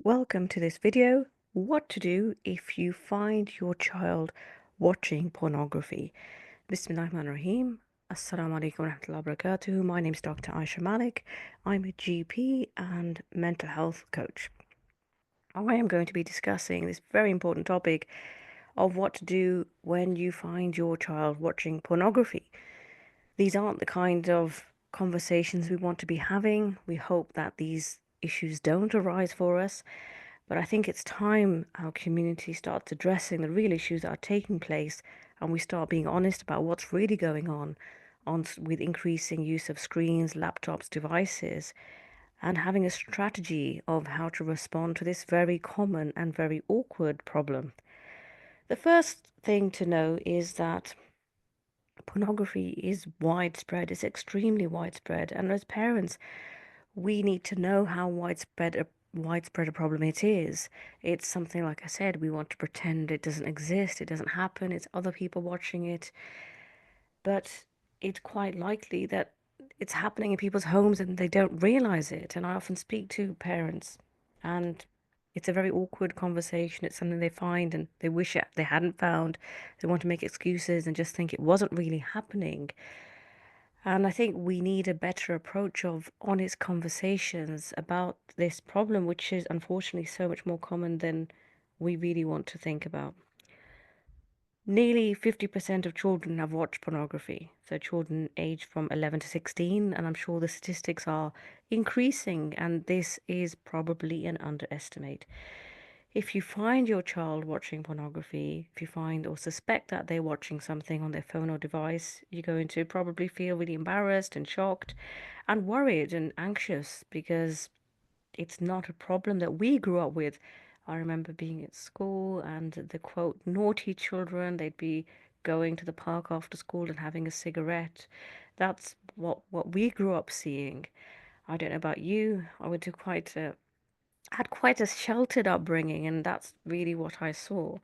Welcome to this video, what to do if you find your child watching pornography. Bismillahirrahmanirrahim. Assalamu alaikum wa rahmatullahi wa barakatuh. My name is Dr. Ayiesha Malik. I'm a GP and mental health coach. I am going to be discussing this very important topic of what to do when you find your child watching pornography. These aren't the kind of conversations we want to be having. We hope that these issues don't arise for us. But I think it's time our community starts addressing the real issues that are taking place and we start being honest about what's really going on with increasing use of screens, laptops, devices, and having a strategy of how to respond to this very common and very awkward problem. The first thing to know is that pornography is widespread, it's extremely widespread, and as parents, we need to know how widespread a problem it is. It's something, like I said, we want to pretend it doesn't exist, it doesn't happen, it's other people watching it, but it's quite likely that it's happening in people's homes and they don't realize it. And I often speak to parents, and it's a very awkward conversation. It's something they find and they wish they hadn't found. They want to make excuses and just think it wasn't really happening. And I think we need a better approach of honest conversations about this problem, which is unfortunately so much more common than we really want to think about. Nearly 50% of children have watched pornography, so children aged from 11 to 16, and I'm sure the statistics are increasing, and this is probably an underestimate. If you find your child watching pornography, if you find or suspect that they're watching something on their phone or device, you're going to probably feel really embarrassed and shocked and worried and anxious because it's not a problem that we grew up with. I remember being at school and the quote, naughty children, they'd be going to the park after school and having a cigarette. That's what we grew up seeing. I don't know about you. I went to had quite a sheltered upbringing, and that's really what I saw.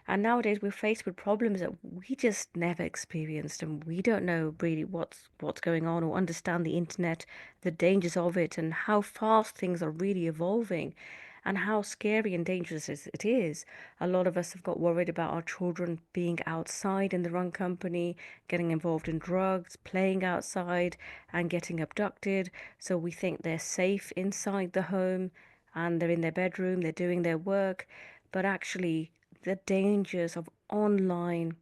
And nowadays we're faced with problems that we just never experienced, and we don't know really what's going on or understand the internet, the dangers of it, and how fast things are really evolving, and how scary and dangerous it is. A lot of us have got worried about our children being outside in the wrong company, getting involved in drugs, playing outside, and getting abducted. So we think they're safe inside the home and they're in their bedroom, they're doing their work, but actually the dangers of online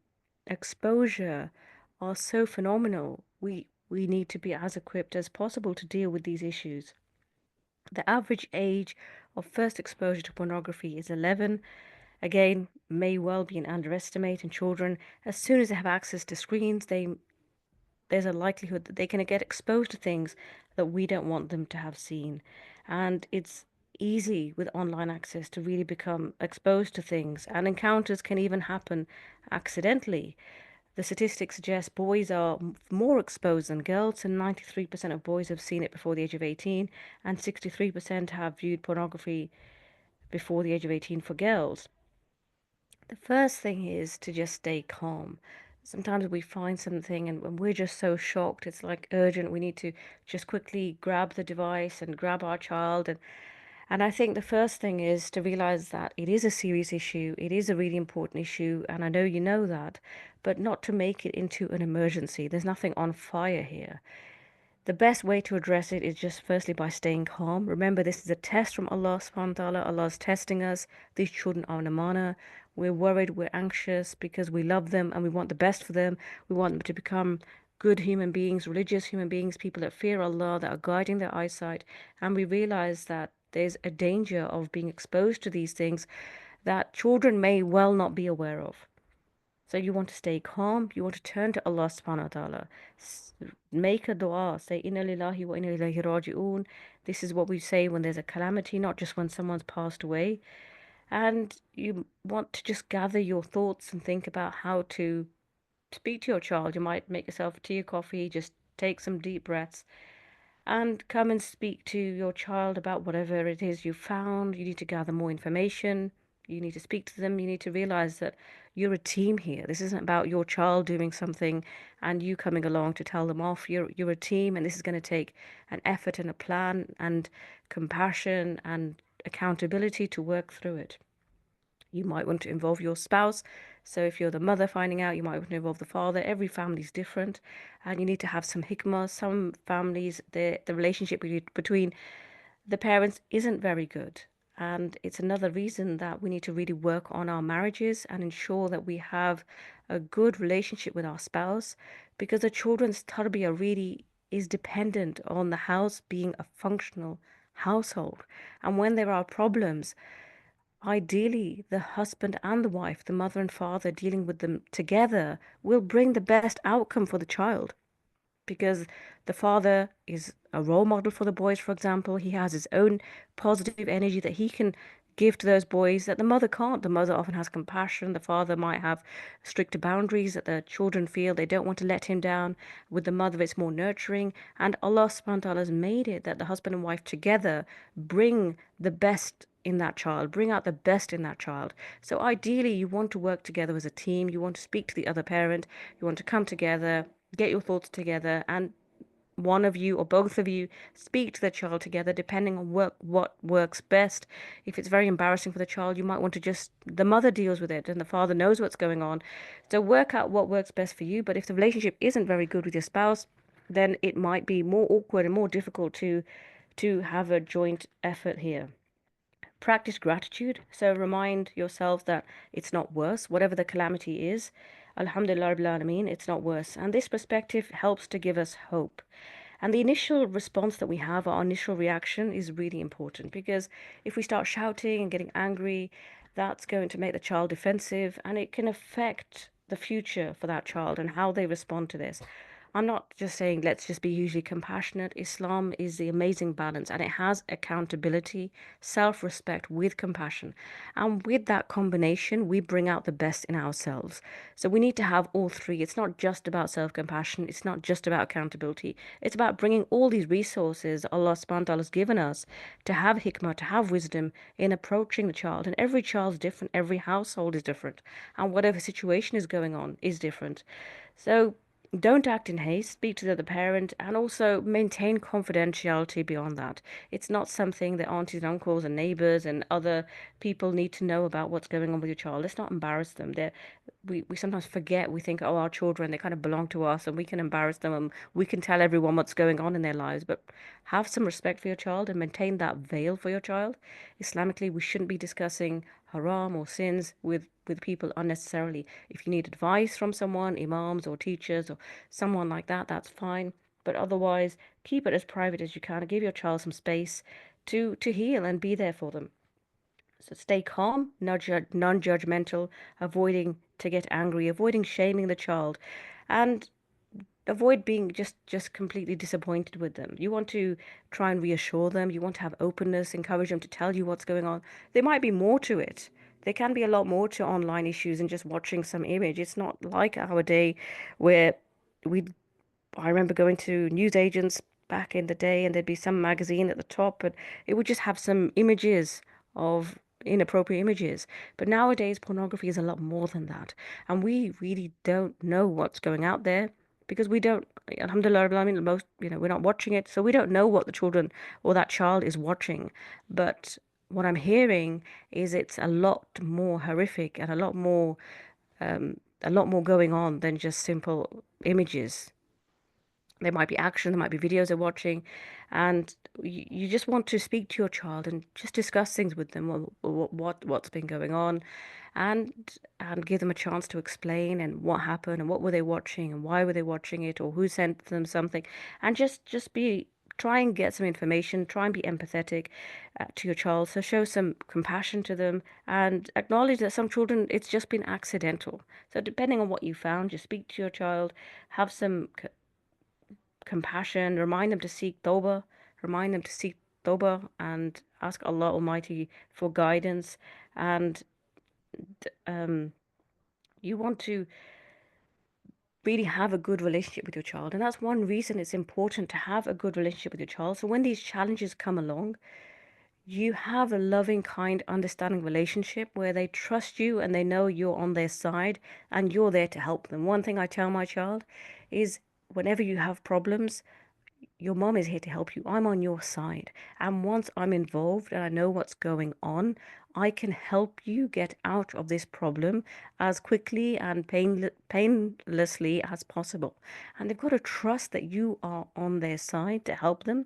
exposure are so phenomenal. We need to be as equipped as possible to deal with these issues. The average age of first exposure to pornography is 11. Again, may well be an underestimate in children. As soon as they have access to screens, there's a likelihood that they can get exposed to things that we don't want them to have seen. And it's easy with online access to really become exposed to things, and encounters can even happen accidentally. The statistics suggest boys are more exposed than girls, and 93% of boys have seen it before the age of 18, and 63% have viewed pornography before the age of 18 for girls. The first thing is to just stay calm. Sometimes we find something and when we're just so shocked, it's like urgent. We need to just quickly grab the device and grab our child. And I think the first thing is to realize that it is a serious issue. It is a really important issue. And I know you know that, but not to make it into an emergency. There's nothing on fire here. The best way to address it is just firstly by staying calm. Remember, this is a test from Allah subhanahu wa ta'ala. Allah is testing us. These children are an amana. We're worried, we're anxious because we love them and we want the best for them. We want them to become good human beings, religious human beings, people that fear Allah, that are guiding their eyesight. And we realize that there's a danger of being exposed to these things that children may well not be aware of. So you want to stay calm, you want to turn to Allah subhanahu wa ta'ala. Make a dua, say inna lillahi wa inna ilayhi raji'un. This is what we say when there's a calamity, not just when someone's passed away. And you want to just gather your thoughts and think about how to speak to your child. You might make yourself a tea or coffee, just take some deep breaths and come and speak to your child about whatever it is you found. You need to gather more information. You need to speak to them. You need to realize that you're a team here. This isn't about your child doing something and you coming along to tell them off. You're a team, and this is going to take an effort and a plan and compassion and accountability to work through it. You might want to involve your spouse. So if you're the mother finding out, you might want to involve the father. Every family is different, and you need to have some hikmah. Some families, the relationship between the parents isn't very good. And it's another reason that we need to really work on our marriages and ensure that we have a good relationship with our spouse, because the children's tarbiyah really is dependent on the house being a functional household. And when there are problems, ideally, the husband and the wife, the mother and father dealing with them together will bring the best outcome for the child, because the father is a role model for the boys, for example. He has his own positive energy that he can give to those boys that the mother can't. The mother often has compassion. The father might have stricter boundaries that the children feel they don't want to let him down. With the mother, it's more nurturing. And Allah subhanahu wa ta'ala has made it that the husband and wife together bring the best in that child, bring out the best in that child. So ideally, you want to work together as a team. You want to speak to the other parent. You want to come together, get your thoughts together, and one of you or both of you speak to the child together, depending on what works best. If it's very embarrassing for the child, you might want to just, the mother deals with it and the father knows what's going on. So work out what works best for you. But if the relationship isn't very good with your spouse, then it might be more awkward and more difficult to have a joint effort here. Practice gratitude. So remind yourself that it's not worse, whatever the calamity is. Alhamdulillah Rabbil Alameen, it's not worse. And this perspective helps to give us hope. And the initial response that we have, our initial reaction, is really important, because if we start shouting and getting angry, that's going to make the child defensive, and it can affect the future for that child and how they respond to this. I'm not just saying let's just be hugely compassionate. Islam is the amazing balance, and it has accountability, self-respect with compassion. And with that combination, we bring out the best in ourselves. So we need to have all three. It's not just about self-compassion, it's not just about accountability. It's about bringing all these resources Allah subhanahu wa ta'ala has given us to have hikmah, to have wisdom in approaching the child. And every child's different, every household is different, and whatever situation is going on is different. So don't act in haste, speak to the other parent, and also maintain confidentiality beyond that. It's not something that aunties and uncles and neighbors and other people need to know about what's going on with your child. Let's not embarrass them. We sometimes forget, we think, oh, our children, they kind of belong to us and we can embarrass them and we can tell everyone what's going on in their lives. But have some respect for your child and maintain that veil for your child. Islamically, we shouldn't be discussing haram or sins with people unnecessarily. If you need advice from someone, imams or teachers or someone like that, that's fine. But otherwise, keep it as private as you can and give your child some space to heal and be there for them. So stay calm, non-judgmental, avoiding to get angry, avoiding shaming the child, and avoid being just completely disappointed with them. You want to try and reassure them. You want to have openness, encourage them to tell you what's going on. There might be more to it. There can be a lot more to online issues than just watching some image. It's not like our day where we I remember going to newsagents back in the day, and there'd be some magazine at the top, and it would just have some images of inappropriate images. But nowadays, pornography is a lot more than that. And we really don't know what's going out there, because we don't, alhamdulillah, Rabbil Alameen, most, we're not watching it. So we don't know what the children or that child is watching. But what I'm hearing is it's a lot more horrific and a lot more going on than just simple images. There might be action, there might be videos they're watching, and you just want to speak to your child and just discuss things with them, what's been going on, and give them a chance to explain and what happened and what were they watching and why were they watching it, or who sent them something, and just be try and get some information, try and be empathetic to your child. So show some compassion to them and acknowledge that some children, it's just been accidental. So depending on what you found, just speak to your child, have some compassion, remind them to seek tawbah, remind them to seek tawbah and ask Allah Almighty for guidance. And um, you want to really have a good relationship with your child. And that's one reason it's important to have a good relationship with your child. So when these challenges come along, you have a loving, kind, understanding relationship where they trust you and they know you're on their side and you're there to help them. One thing I tell my child is whenever you have problems, your mom is here to help you. I'm on your side. And once I'm involved and I know what's going on, I can help you get out of this problem as quickly and painlessly as possible. And they've got to trust that you are on their side to help them.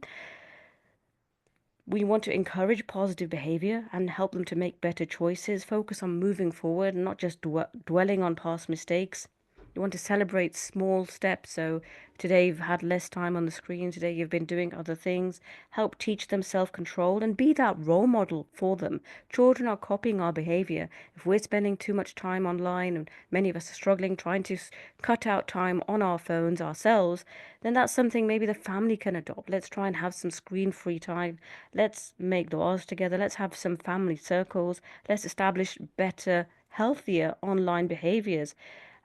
We want to encourage positive behavior and help them to make better choices, focus on moving forward and not just dwelling on past mistakes. You want to celebrate small steps. So today you've had less time on the screen, today you've been doing other things. Help teach them self-control and be that role model for them. Children are copying our behavior. If we're spending too much time online, and many of us are struggling trying to cut out time on our phones ourselves, then that's something maybe the family can adopt. Let's try and have some screen-free time. Let's make du'as together. Let's have some family circles. Let's establish better, healthier online behaviors.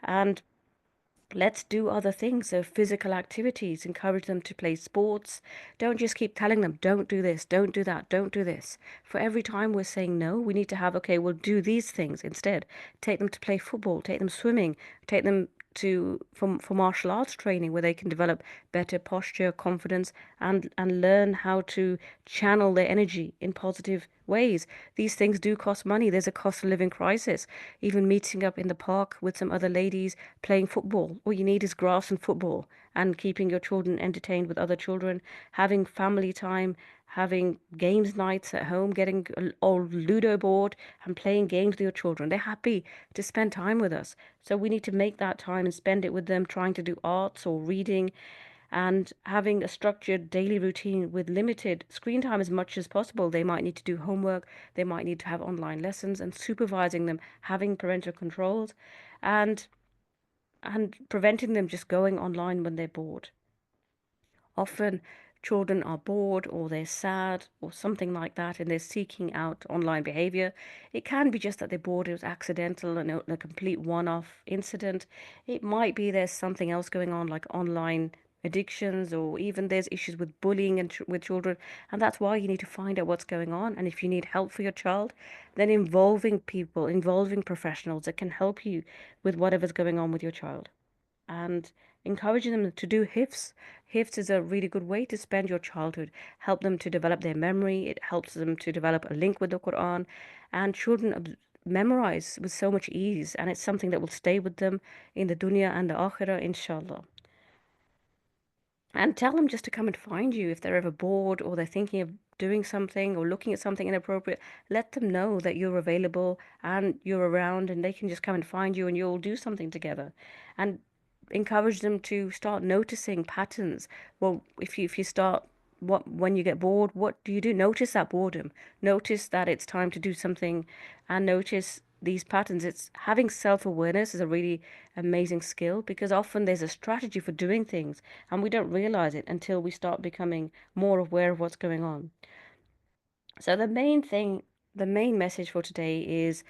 And let's do other things. So, physical activities, encourage them to play sports. Don't just keep telling them, don't do this, don't do that, don't do this. For every time we're saying no, we need to have, okay, we'll do these things instead. Take them to play football, take them swimming, take them to for martial arts training where they can develop better posture, confidence, and learn how to channel their energy in positive ways. These things do cost money. There's a cost of living crisis. Even meeting up in the park with some other ladies playing football. All you need is grass and football and keeping your children entertained with other children, having family time, having games nights at home, getting a old Ludo board and playing games with your children. They're happy to spend time with us. So we need to make that time and spend it with them trying to do arts or reading and having a structured daily routine with limited screen time as much as possible. They might need to do homework, they might need to have online lessons and supervising them, having parental controls and preventing them just going online when they're bored. Often children are bored or they're sad or something like that and they're seeking out online behavior. It can be just that they're bored, it was accidental and a complete one-off incident. It might be there's something else going on like online addictions or even there's issues with bullying and with children, and that's why you need to find out what's going on. And if you need help for your child, then involving people, involving professionals that can help you with whatever's going on with your child and encouraging them to do hifz. Hifz is a really good way to spend your childhood, help them to develop their memory. It helps them to develop a link with the Quran, and children memorize with so much ease, and it's something that will stay with them in the dunya and the akhirah, inshallah. And tell them just to come and find you if they're ever bored or they're thinking of doing something or looking at something inappropriate. Let them know that you're available and you're around and they can just come and find you and you'll do something together. And encourage them to start noticing patterns. Well, if you start what when you get bored, what do you do? Notice that boredom. Notice that it's time to do something and notice these patterns. It's having self-awareness is a really amazing skill because often there's a strategy for doing things and we don't realize it until we start becoming more aware of what's going on. So the main message for today is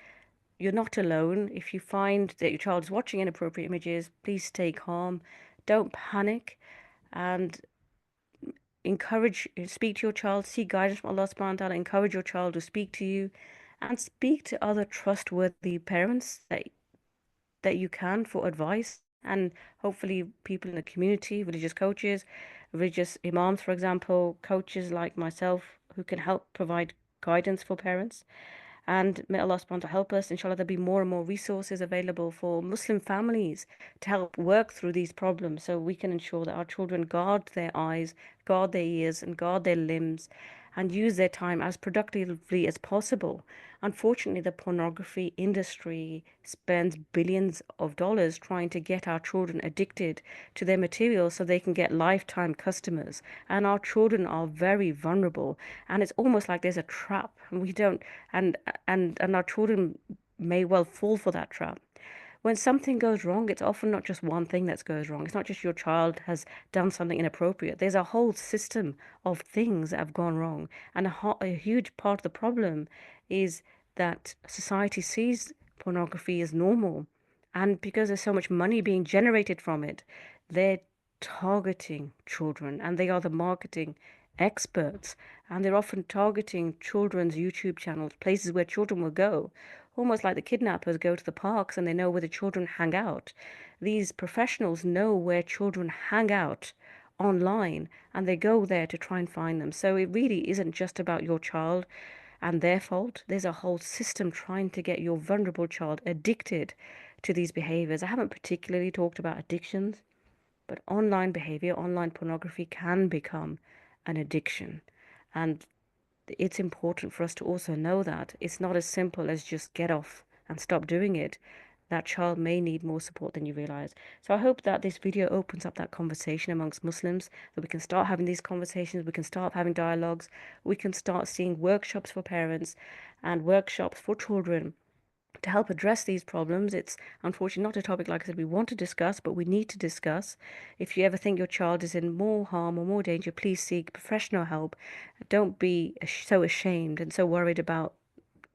you're not alone. If you find that your child is watching inappropriate images, please stay calm. Don't panic and speak to your child, seek guidance from Allah subhanahu wa ta'ala, encourage your child to speak to you and speak to other trustworthy parents that you can for advice and hopefully people in the community, religious coaches, religious imams, for example, coaches like myself who can help provide guidance for parents. And may Allah subhanahu wa ta'ala help us. Inshallah, there'll be more and more resources available for Muslim families to help work through these problems so we can ensure that our children guard their eyes, guard their ears, and guard their limbs and use their time as productively as possible. Unfortunately, the pornography industry spends billions of dollars trying to get our children addicted to their material so they can get lifetime customers. And our children are very vulnerable, and it's almost like there's a trap, and we don't, and our children may well fall for that trap. When something goes wrong, it's often not just one thing that goes wrong. It's not just your child has done something inappropriate. There's a whole system of things that have gone wrong. And a huge part of the problem is that society sees pornography as normal. And because there's so much money being generated from it, they're targeting children and they are the marketing experts. And they're often targeting children's YouTube channels, places where children will go, almost like the kidnappers go to the parks and they know where the children hang out. These professionals know where children hang out online, and they go there to try and find them. So it really isn't just about your child and their fault. There's a whole system trying to get your vulnerable child addicted to these behaviors. I haven't particularly talked about addictions, but online behavior, online pornography can become an addiction. And it's important for us to also know that it's not as simple as just get off and stop doing it. That child may need more support than you realize. So I hope that this video opens up that conversation amongst Muslims, that we can start having these conversations, we can start having dialogues, we can start seeing workshops for parents and workshops for children to help address these problems. It's unfortunately not a topic, like I said, we want to discuss, but we need to discuss. If you ever think your child is in more harm or more danger, please seek professional help. Don't be so ashamed and so worried about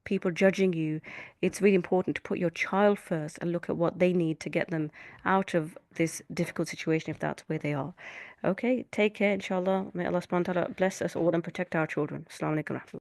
people judging you. It's really important to put your child first and look at what they need to get them out of this difficult situation if that's where they are. Okay, take care, inshallah. May Allah subhanahu wa ta'ala bless us all and protect our children. Assalamu alaikum.